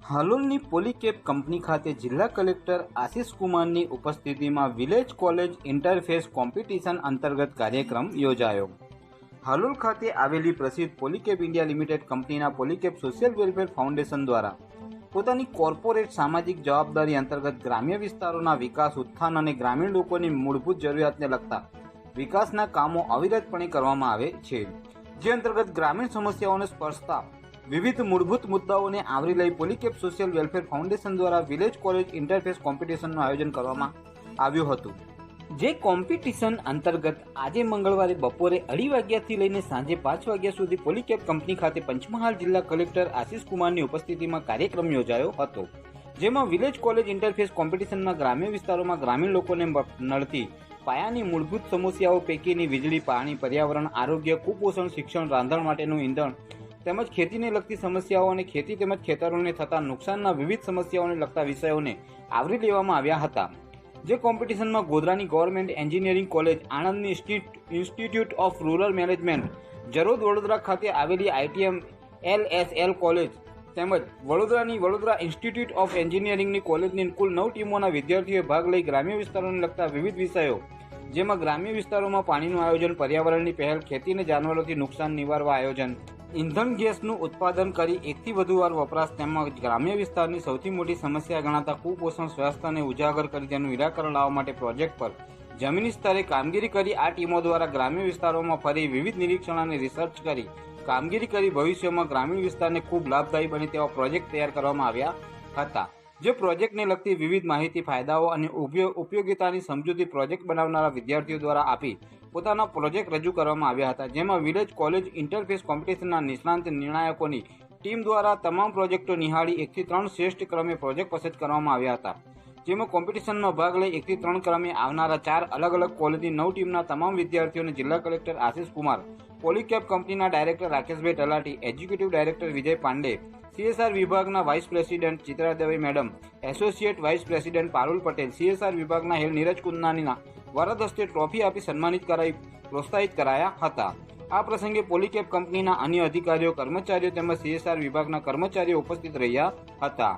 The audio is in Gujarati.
હાલોલની પોલીકેબ કંપની ખાતે જિલ્લા કલેક્ટર આશિષ કુમારની ઉપસ્થિતિમાં વિલેજ કોલેજ ઇન્ટરફેસ કોમ્પિટિશન અંતર્ગત કાર્યક્રમ યોજાયો। હાલોલ ખાતે આવેલી પ્રસિદ્ધ પોલીકેબ ઇન્ડિયા લિમિટેડ કંપનીના પોલીકેબ સોશિયલ વેલફેર ફાઉન્ડેશન દ્વારા પોતાની કોર્પોરેટ સામાજિક જવાબદારી અંતર્ગત ગ્રામ્ય વિસ્તારોના વિકાસ, ઉત્થાન અને ગ્રામીણ લોકોની મૂળભૂત જરૂરિયાતને લગતા વિકાસના કામો અવિરતપણે કરવામાં આવે છે, જે અંતર્ગત ગ્રામીણ સમસ્યાઓને સ્પર્શતા વિવિધ મૂળભૂત મુદ્દાઓને આવરી લઈ પોલીકેબ સોશિયલ વેલફેર ફાઉન્ડેશન દ્વારા વિલેજ કોલેજ ઇન્ટરફેસ કોમ્પિટિશનનું આયોજન કરવામાં આવ્યું હતું। જે કોમ્પિટિશન અંતર્ગત આજે મંગળવારે બપોરે 2:30 વાગ્યાથી લઈને સાંજે 5 વાગ્યા સુધી પોલીકેબ કંપની ખાતે પંચમહાલ જિલ્લા કલેક્ટર આશિષ કુમારની ઉપસ્થિતિમાં કાર્યક્રમ યોજાયો હતો, જેમાં વિલેજ કોલેજ ઇન્ટરફેસ કોમ્પિટિશનમાં ગ્રામ્ય વિસ્તારોમાં ગ્રામીણ લોકોને નડતી પાયાની મૂળભૂત સમસ્યાઓ પૈકીની વીજળી, પાણી, પર્યાવરણ, આરોગ્ય, કુપોષણ, શિક્ષણ, રાંધણ માટેનું ઈંધણ તેમજ ખેતીને લગતી સમસ્યાઓ અને ખેતી તેમજ ખેતરોને થતા નુકસાનના વિવિધ સમસ્યાઓને લગતા વિષયોને આવરી લેવામાં આવ્યા હતા। જે કોમ્પિટિશનમાં ગોધરાની ગવર્મેન્ટ એન્જિનિયરિંગ કોલેજ, આણંદની institute of rural management, Jarod Vadodara ખાતે આવેલી ITM LSL કોલેજ તેમજ વડોદરાની વડોદરા ઇન્સ્ટિટ્યૂટ ઓફ એન્જિનિયરિંગની કોલેજની કુલ 9 ટીમોના વિદ્યાર્થીઓએ ભાગ લઈ ગ્રામ્ય વિસ્તારોને લગતા વિવિધ વિષયો, જેમાં ગ્રામ્ય વિસ્તારોમાં પાણીનું આયોજન, પર્યાવરણની પહેલ, ખેતી અને જાનવરોથી નુકસાન નિવારવા આયોજન, ઇંધણ ગેસનું ઉત્પાદન કરી એકથી વધુ વાર વપરાશ તેમજ ગ્રામ્ય વિસ્તારની સૌથી મોટી સમસ્યા ગણાતા કુપોષણ સ્વાસ્થ્યને ઉજાગર કરી તેનું નિરાકરણ લાવવા માટે પ્રોજેક્ટ પર જમીની સ્તરે કામગીરી કરી આ ટીમો દ્વારા ગ્રામ્ય વિસ્તારોમાં ફરી વિવિધ નિરીક્ષણ અને રિસર્ચ કરી કામગીરી કરી ભવિષ્યમાં ગ્રામીણ વિસ્તારને ખૂબ લાભદાયી બને તેવા પ્રોજેક્ટ તૈયાર કરવામાં આવ્યા હતા। જે પ્રોજેક્ટને લગતી વિવિધ માહિતી, ફાયદાઓ અને ઉપયોગિતાની સમજૂતી પ્રોજેક્ટ બનાવનારા વિદ્યાર્થીઓ દ્વારા આપી પોતાના પ્રોજેક્ટ રજૂ કરવામાં આવ્યા હતા, જેમાં વિલેજ કોલેજ ઇન્ટરફેસ કોમ્પિટિશનના નિષ્ણાંત નિર્ણાયકોની ટીમ દ્વારા તમામ પ્રોજેક્ટો નિહાળી 1 થી 3 શ્રેષ્ઠ ક્રમે પ્રોજેક્ટ પસંદ કરવામાં આવ્યા હતા, જેમાં કોમ્પિટિશનમાં ભાગ લઈ 1 થી 3 ક્રમે આવનારા 4 અલગ અલગ કોલેજની 9 ટીમના તમામ વિદ્યાર્થીઓને જિલ્લા કલેક્ટર આશિષ કુમાર, પોલીકેબ કંપનીના director Rakeshbhai Talati, executive director Vijay Pandey, CSR વિભાગના vice president Chitradevi madam, associate vice president Parul Patel, CSR વિભાગના હેડ નીરજ કુંદાનીના વરદ હસ્તે ટ્રોફી આપી સન્માનિત કરાઈ પ્રોત્સાહિત કરાયા હતા। આ પ્રસંગે પોલીકેબ કંપનીના અન્ય અધિકારીઓ, કર્મચારીઓ તેમજ CSR વિભાગના કર્મચારીઓ ઉપસ્થિત રહ્યા હતા।